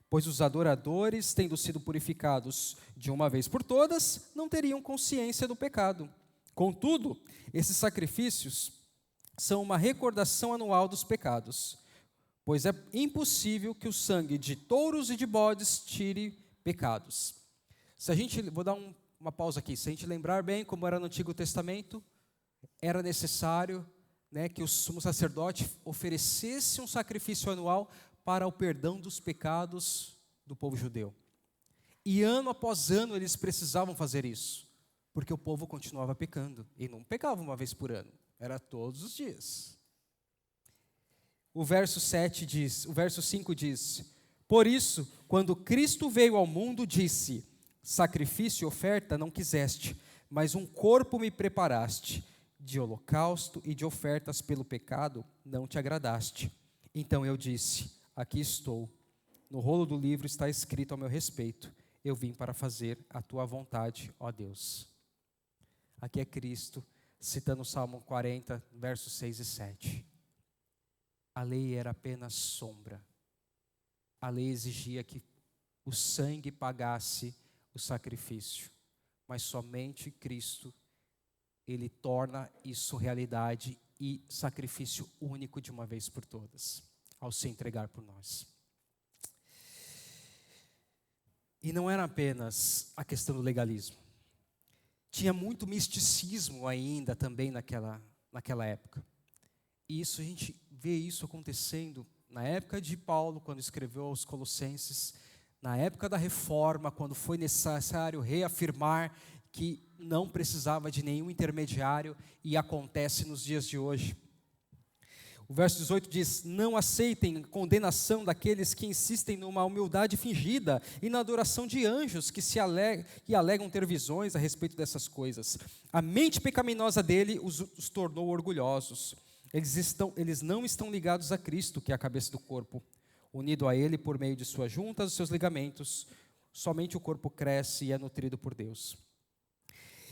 Pois os adoradores, tendo sido purificados de uma vez por todas, não teriam consciência do pecado. Contudo, esses sacrifícios são uma recordação anual dos pecados, pois é impossível que o sangue de touros e de bodes tire pecados. Vou dar uma pausa aqui. Se a gente lembrar bem como era no Antigo Testamento, era necessário que o sumo sacerdote oferecesse um sacrifício anual para o perdão dos pecados do povo judeu. E ano após ano eles precisavam fazer isso, porque o povo continuava pecando, e não pecava uma vez por ano, era todos os dias. O verso 5 diz: por isso, quando Cristo veio ao mundo, disse: sacrifício e oferta não quiseste, mas um corpo me preparaste. De holocausto e de ofertas pelo pecado não te agradaste. Então eu disse: aqui estou. No rolo do livro está escrito ao meu respeito: eu vim para fazer a tua vontade, ó Deus. Aqui é Cristo, citando o Salmo 40, versos 6 e 7. A lei era apenas sombra. A lei exigia que o sangue pagasse o sacrifício. Mas somente Cristo, Ele torna isso realidade e sacrifício único de uma vez por todas, ao se entregar por nós. E não era apenas a questão do legalismo. Tinha muito misticismo ainda também naquela época. E isso, a gente vê isso acontecendo na época de Paulo, quando escreveu aos Colossenses, na época da Reforma, quando foi necessário reafirmar que não precisava de nenhum intermediário, e acontece nos dias de hoje. O verso 18 diz: não aceitem condenação daqueles que insistem numa humildade fingida e na adoração de anjos que alegam ter visões a respeito dessas coisas. A mente pecaminosa dele os tornou orgulhosos. Eles não estão ligados a Cristo, que é a cabeça do corpo. Unido a Ele por meio de suas juntas, os seus ligamentos, somente o corpo cresce e é nutrido por Deus.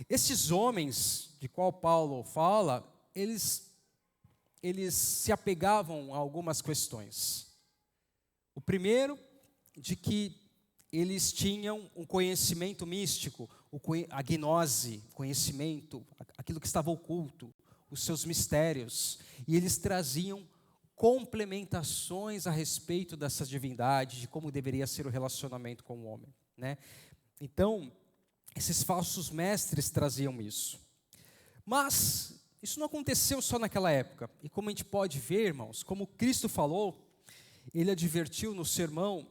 Esses homens de qual Paulo fala, eles se apegavam a algumas questões. O primeiro, de que eles tinham um conhecimento místico, a gnose, conhecimento, aquilo que estava oculto, os seus mistérios, e eles traziam complementações a respeito dessa divindade, de como deveria ser o relacionamento com o homem, né? Então, esses falsos mestres traziam isso. Mas isso não aconteceu só naquela época. E como a gente pode ver, irmãos, como Cristo falou, ele advertiu no sermão,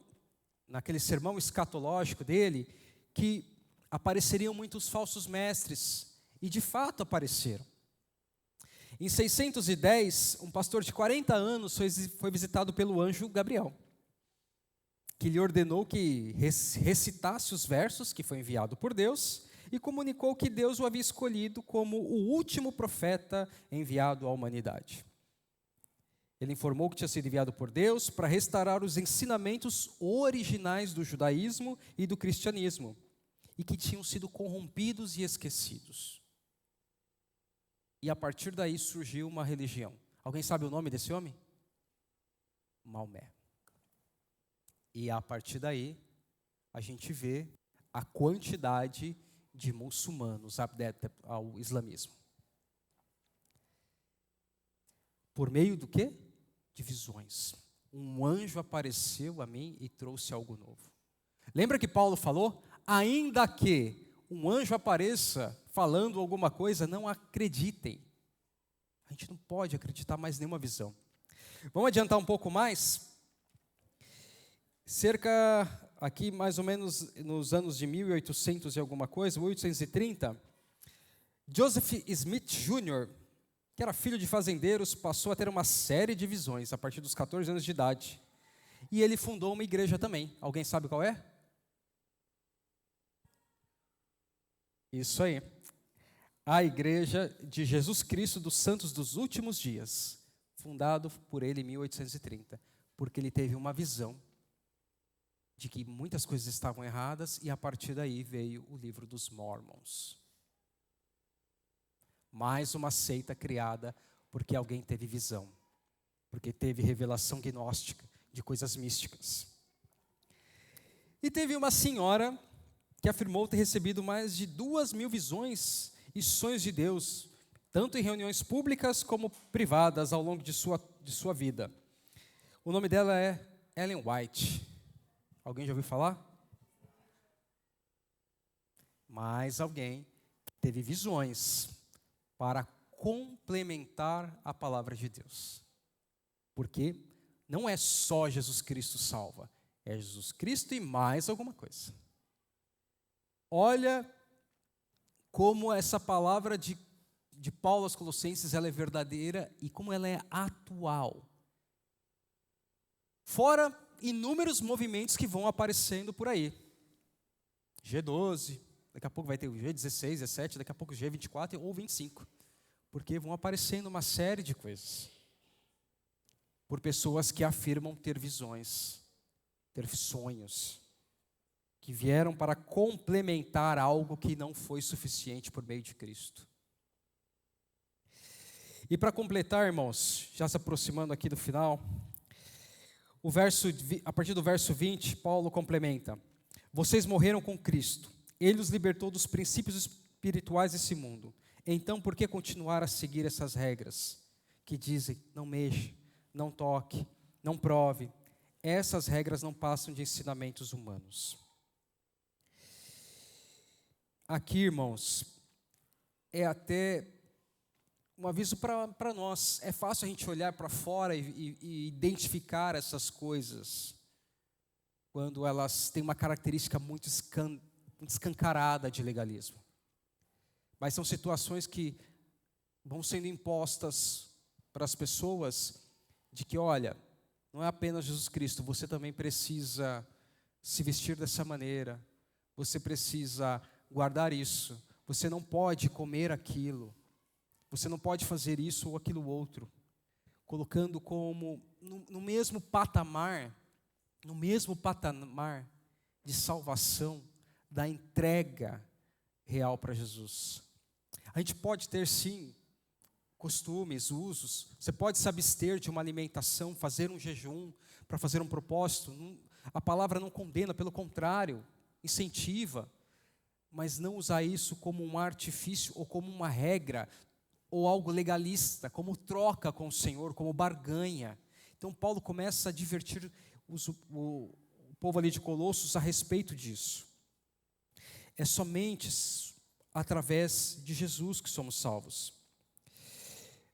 naquele sermão escatológico dele, que apareceriam muitos falsos mestres, e de fato apareceram. Em 610, um pastor de 40 anos foi visitado pelo anjo Gabriel, que lhe ordenou que recitasse os versos que foi enviado por Deus, e comunicou que Deus o havia escolhido como o último profeta enviado à humanidade. Ele informou que tinha sido enviado por Deus para restaurar os ensinamentos originais do judaísmo e do cristianismo, e que tinham sido corrompidos e esquecidos. E a partir daí surgiu uma religião. Alguém sabe o nome desse homem? Maomé. E a partir daí, a gente vê a quantidade de muçulmanos adeptos ao islamismo. Por meio do quê? De visões. Um anjo apareceu a mim e trouxe algo novo. Lembra que Paulo falou? Ainda que um anjo apareça falando alguma coisa, não acreditem. A gente não pode acreditar mais nenhuma visão. Vamos adiantar um pouco mais? Aqui mais ou menos nos anos de 1800 e alguma coisa, 1830, Joseph Smith Jr., que era filho de fazendeiros, passou a ter uma série de visões a partir dos 14 anos de idade. E ele fundou uma igreja também. Alguém sabe qual é? Isso aí. A Igreja de Jesus Cristo dos Santos dos Últimos Dias, fundado por ele em 1830, porque ele teve uma visão de que muitas coisas estavam erradas, e a partir daí veio o livro dos Mormons. Mais uma seita criada porque alguém teve visão, porque teve revelação gnóstica de coisas místicas. E teve uma senhora que afirmou ter recebido mais de 2.000 visões e sonhos de Deus, tanto em reuniões públicas como privadas ao longo de sua vida. O nome dela é Ellen White. Alguém já ouviu falar? Mais alguém teve visões para complementar a palavra de Deus. Porque não é só Jesus Cristo salva, é Jesus Cristo e mais alguma coisa. Olha como essa palavra de Paulo aos Colossenses, ela é verdadeira e como ela é atual. Fora inúmeros movimentos que vão aparecendo por aí. G12, daqui a pouco vai ter o G16, G17, daqui a pouco o G24 ou 25. Porque vão aparecendo uma série de coisas. Por pessoas que afirmam ter visões, ter sonhos, que vieram para complementar algo que não foi suficiente por meio de Cristo. E para completar, irmãos, já se aproximando aqui do final, a partir do verso 20, Paulo complementa: vocês morreram com Cristo, Ele os libertou dos princípios espirituais desse mundo. Então, por que continuar a seguir essas regras? que dizem: não mexa, não toque, não prove. Essas regras não passam de ensinamentos humanos. Aqui, irmãos, é até um aviso para nós. É fácil a gente olhar para fora e identificar essas coisas quando elas têm uma característica muito escancarada de legalismo. Mas são situações que vão sendo impostas para as pessoas de que, olha, não é apenas Jesus Cristo, você também precisa se vestir dessa maneira, você precisa guardar isso, você não pode comer aquilo, você não pode fazer isso ou aquilo outro, colocando como no mesmo patamar de salvação, da entrega real para Jesus. A gente pode ter sim costumes, usos, você pode se abster de uma alimentação, fazer um jejum para fazer um propósito. A palavra não condena, pelo contrário, incentiva, mas não usar isso como um artifício ou como uma regra ou algo legalista, como troca com o Senhor, como barganha. Então Paulo começa a advertir o povo ali de Colossos a respeito disso. É somente através de Jesus que somos salvos.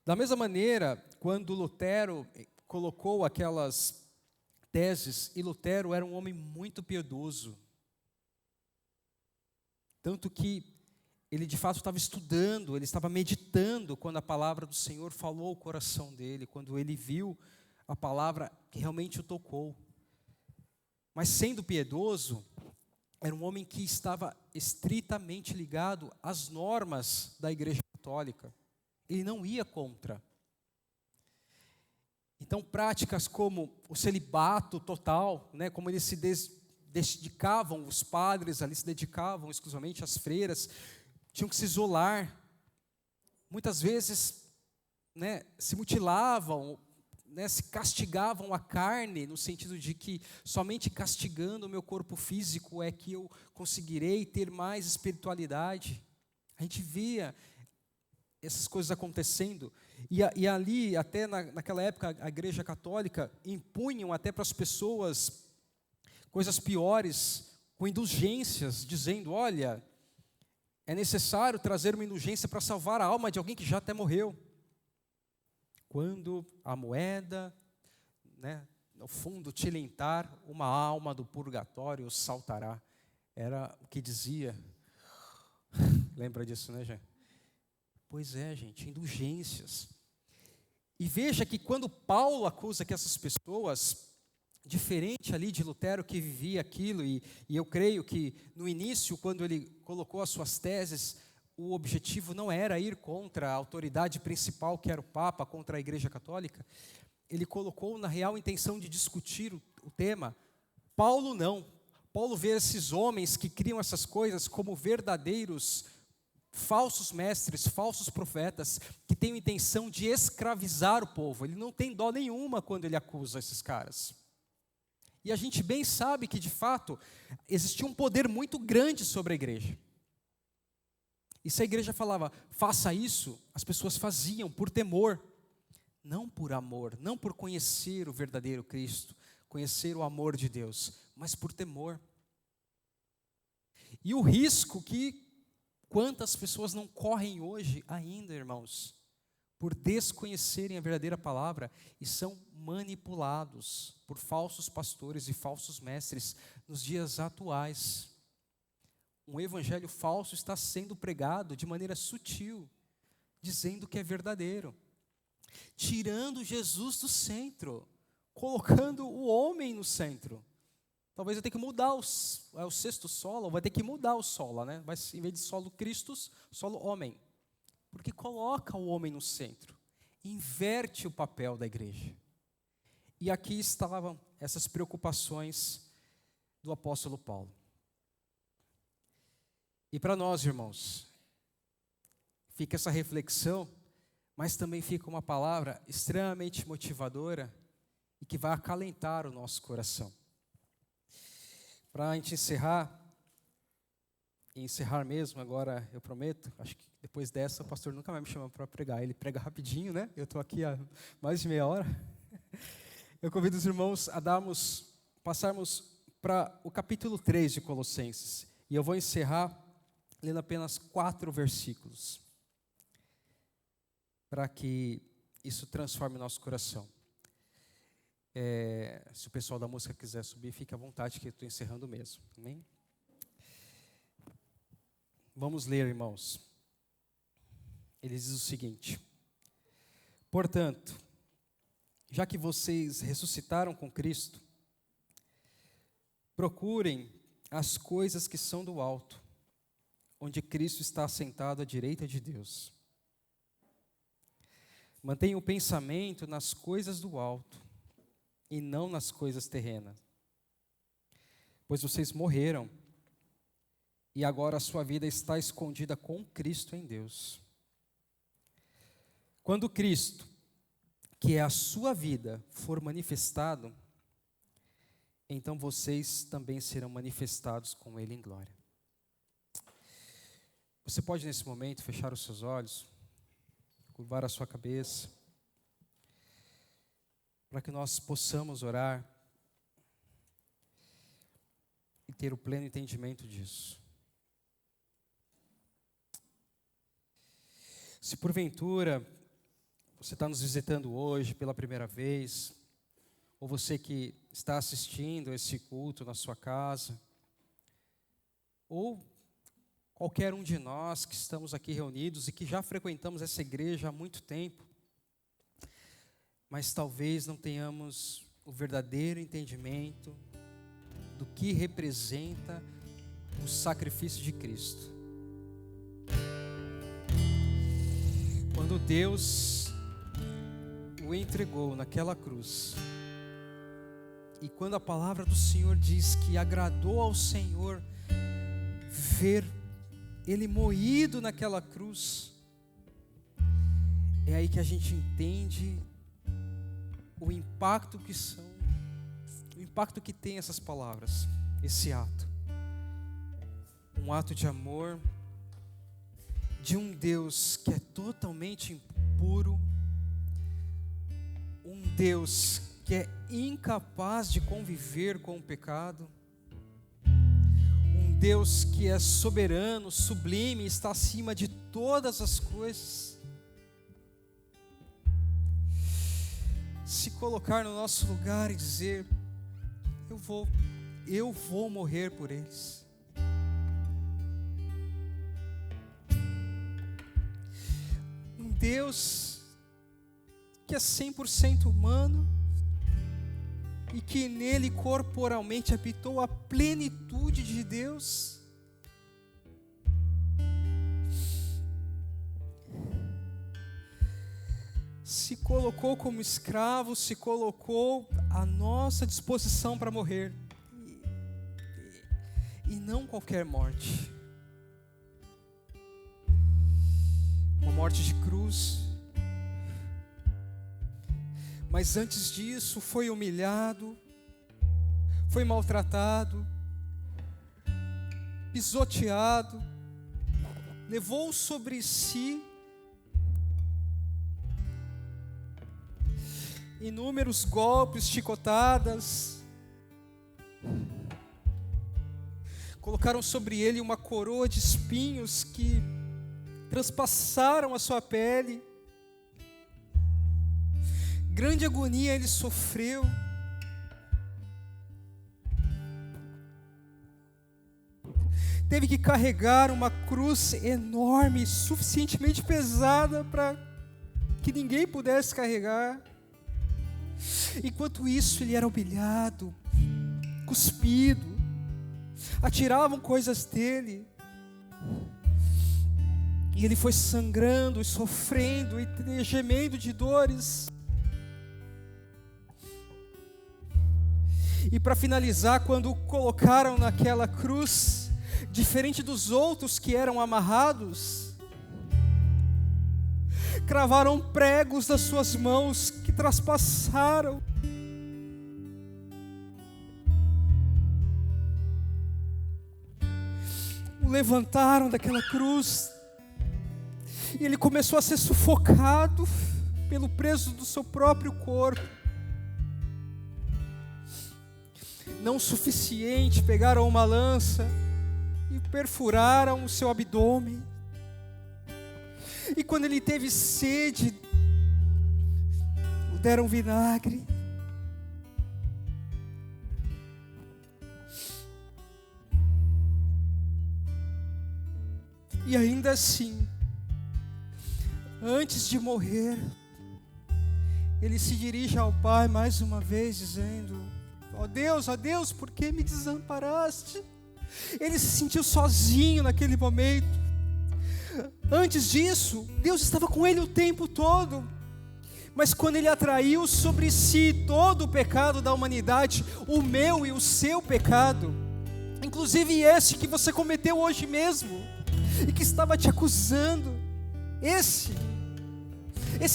Da mesma maneira, quando Lutero colocou aquelas teses, e Lutero era um homem muito piedoso, tanto que ele de fato estava estudando, ele estava meditando quando a palavra do Senhor falou ao coração dele, quando ele viu a palavra que realmente o tocou. Mas sendo piedoso, era um homem que estava estritamente ligado às normas da Igreja Católica. Ele não ia contra. Então, práticas como o celibato total, né, como eles se dedicavam, os padres ali se dedicavam exclusivamente às freiras, tinham que se isolar. Muitas vezes, né, se mutilavam, né, se castigavam a carne, no sentido de que somente castigando o meu corpo físico é que eu conseguirei ter mais espiritualidade. A gente via essas coisas acontecendo, e ali, até naquela época, a Igreja Católica impunham até para as pessoas coisas piores, com indulgências, dizendo: olha, é necessário trazer uma indulgência para salvar a alma de alguém que já até morreu. Quando a moeda, né, no fundo tilintar, uma alma do purgatório saltará. Era o que dizia. Lembra disso, né, gente? Pois é, gente, indulgências. E veja que quando Paulo acusa que essas pessoas, diferente ali de Lutero que vivia aquilo, e eu creio que no início, quando ele colocou as suas teses, o objetivo não era ir contra a autoridade principal, que era o Papa, contra a Igreja Católica. Ele colocou na real intenção de discutir o tema. Paulo não. Paulo vê esses homens que criam essas coisas como verdadeiros falsos mestres, falsos profetas, que têm a intenção de escravizar o povo. Ele não tem dó nenhuma quando ele acusa esses caras. E a gente bem sabe que, de fato, existia um poder muito grande sobre a igreja. E se a igreja falava, faça isso, as pessoas faziam por temor, não por amor, não por conhecer o verdadeiro Cristo, conhecer o amor de Deus, mas por temor. E o risco que quantas pessoas não correm hoje ainda, irmãos, por desconhecerem a verdadeira palavra e são manipulados por falsos pastores e falsos mestres nos dias atuais. Um evangelho falso está sendo pregado de maneira sutil, dizendo que é verdadeiro, tirando Jesus do centro, colocando o homem no centro. Talvez eu tenha que mudar o sexto solo, vai ter que mudar o solo, né? Mas em vez de solo Christus, solo homem. Porque coloca o homem no centro, inverte o papel da igreja. E aqui estavam essas preocupações do apóstolo Paulo. E para nós, irmãos, fica essa reflexão, mas também fica uma palavra extremamente motivadora e que vai acalentar o nosso coração. Para a gente encerrar, encerrar mesmo, agora eu prometo, acho que depois dessa o pastor nunca mais me chama para pregar, ele prega rapidinho, né? Eu estou aqui há mais de meia hora. Eu convido os irmãos a passarmos para o capítulo 3 de Colossenses, e eu vou encerrar lendo apenas 4 versículos, para que isso transforme o nosso coração. Se o pessoal da música quiser subir, fique à vontade, que eu estou encerrando mesmo. Amém? Vamos ler, irmãos. Ele diz o seguinte: portanto, já que vocês ressuscitaram com Cristo, procurem as coisas que são do alto, onde Cristo está assentado à direita de Deus. Mantenha o pensamento nas coisas do alto e não nas coisas terrenas, pois vocês morreram e agora a sua vida está escondida com Cristo em Deus. Quando Cristo, que é a sua vida, for manifestado, então vocês também serão manifestados com Ele em glória. Você pode nesse momento fechar os seus olhos, curvar a sua cabeça, para que nós possamos orar e ter o pleno entendimento disso. Se porventura você está nos visitando hoje pela primeira vez, ou você que está assistindo esse culto na sua casa, ou qualquer um de nós que estamos aqui reunidos e que já frequentamos essa igreja há muito tempo, mas talvez não tenhamos o verdadeiro entendimento do que representa o sacrifício de Cristo. Quando Deus o entregou naquela cruz, e quando a palavra do Senhor diz que agradou ao Senhor ver Ele moído naquela cruz, é aí que a gente entende o impacto que tem essas palavras, esse ato. Um ato de amor de um Deus que é totalmente impuro, um Deus que é incapaz de conviver com o pecado, um Deus que é soberano, sublime, está acima de todas as coisas, se colocar no nosso lugar e dizer: eu vou morrer por eles. Um Deus que é 100% humano e que nele corporalmente habitou a plenitude de Deus. Se colocou como escravo, se colocou à nossa disposição para morrer. E não qualquer morte. Uma morte de cruz. Mas antes disso foi humilhado, foi maltratado, pisoteado, levou sobre si inúmeros golpes, chicotadas, colocaram sobre ele uma coroa de espinhos que transpassaram a sua pele. Grande agonia ele sofreu. Teve que carregar uma cruz enorme, suficientemente pesada para que ninguém pudesse carregar. Enquanto isso, ele era humilhado, cuspido, atiravam coisas dele. E ele foi sangrando e sofrendo e gemendo de dores. E para finalizar, quando o colocaram naquela cruz, diferente dos outros que eram amarrados, cravaram pregos das suas mãos que traspassaram. o levantaram daquela cruz, e ele começou a ser sufocado pelo peso do seu próprio corpo. Não o suficiente, pegaram uma lança e perfuraram o seu abdômen. E quando ele teve sede, o deram vinagre. E ainda assim, antes de morrer, ele se dirige ao Pai mais uma vez, dizendo: ó Deus, por que me desamparaste? Ele se sentiu sozinho naquele momento. Antes disso, Deus estava com ele o tempo todo. Mas quando ele atraiu sobre si todo o pecado da humanidade, o meu e o seu pecado, inclusive esse que você cometeu hoje mesmo, e que estava te acusando, esse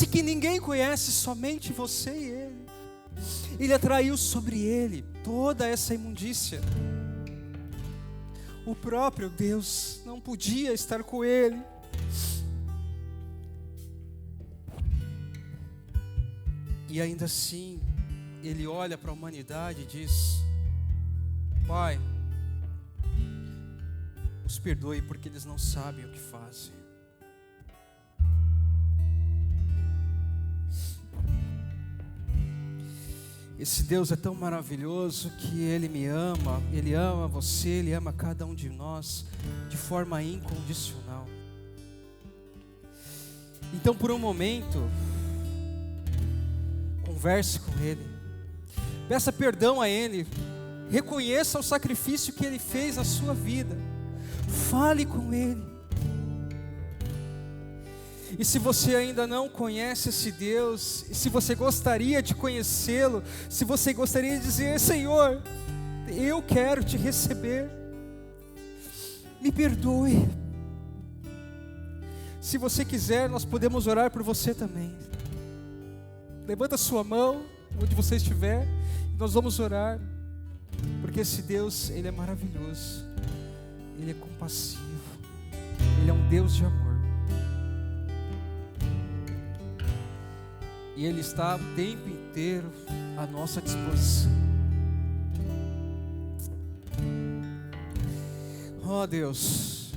que ninguém conhece, somente você e ele atraiu sobre ele toda essa imundícia. O próprio Deus não podia estar com ele. E ainda assim, ele olha para a humanidade e diz: Pai, os perdoe porque eles não sabem o que fazem. Esse Deus é tão maravilhoso que Ele me ama, Ele ama você, Ele ama cada um de nós de forma incondicional. Então, por um momento, converse com Ele, peça perdão a Ele, reconheça o sacrifício que Ele fez na sua vida, fale com Ele. E se você ainda não conhece esse Deus, e se você gostaria de conhecê-lo, se você gostaria de dizer: Senhor, eu quero te receber, me perdoe. Se você quiser, nós podemos orar por você também. Levanta a sua mão, onde você estiver, e nós vamos orar, porque esse Deus, Ele é maravilhoso, Ele é compassivo, Ele é um Deus de amor. E Ele está o tempo inteiro à nossa disposição. Oh Deus,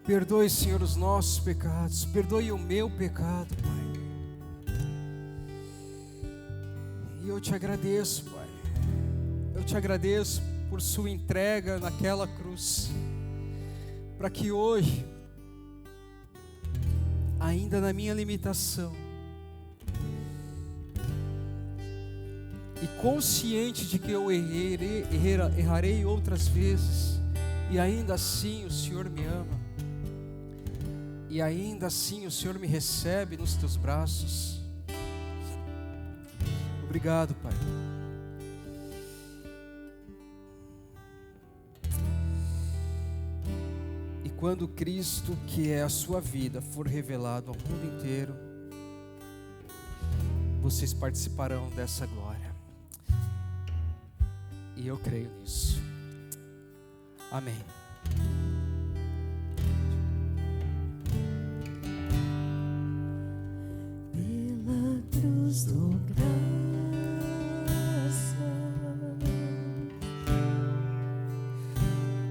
perdoe, Senhor, os nossos pecados, perdoe o meu pecado, Pai. E eu te agradeço, Pai. Eu te agradeço por sua entrega naquela cruz, para que hoje, ainda na minha limitação, e consciente de que eu errarei outras vezes, e ainda assim o Senhor me ama, e ainda assim o Senhor me recebe nos teus braços. Obrigado, Pai. E quando Cristo, que é a sua vida, for revelado ao mundo inteiro, vocês participarão dessa glória. E eu creio nisso. Amém. Pela cruz dou graça,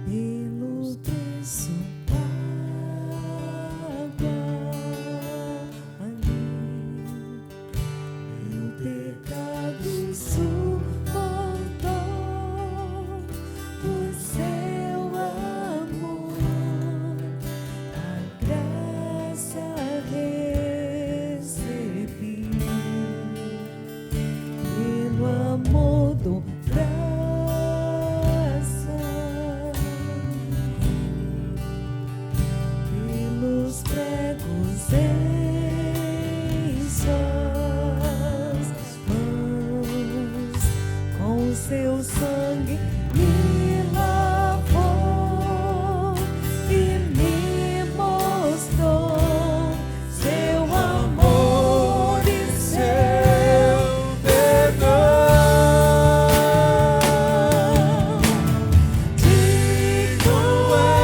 pelo preço pago ali, meu pecado suportou. Por seu amor, a graça recebi. Pelo amor dou graça, pelos pregos em suas mãos, com seu sangue me lavou e me mostrou seu amor e seu perdão. Digno é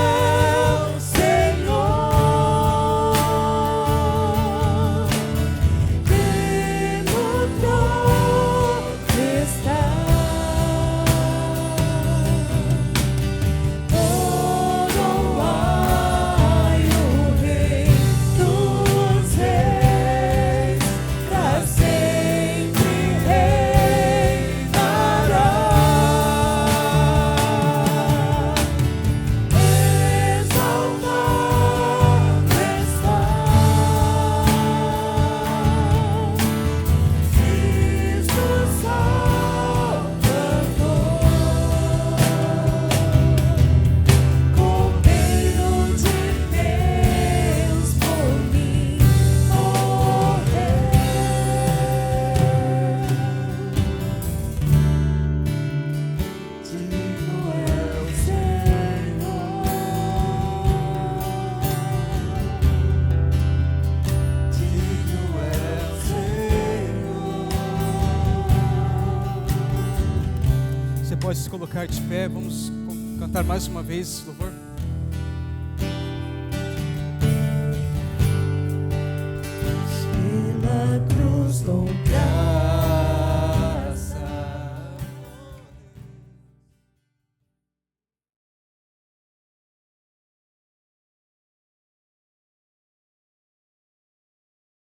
pode se colocar de pé, vamos cantar mais uma vez louvor. Pela cruz do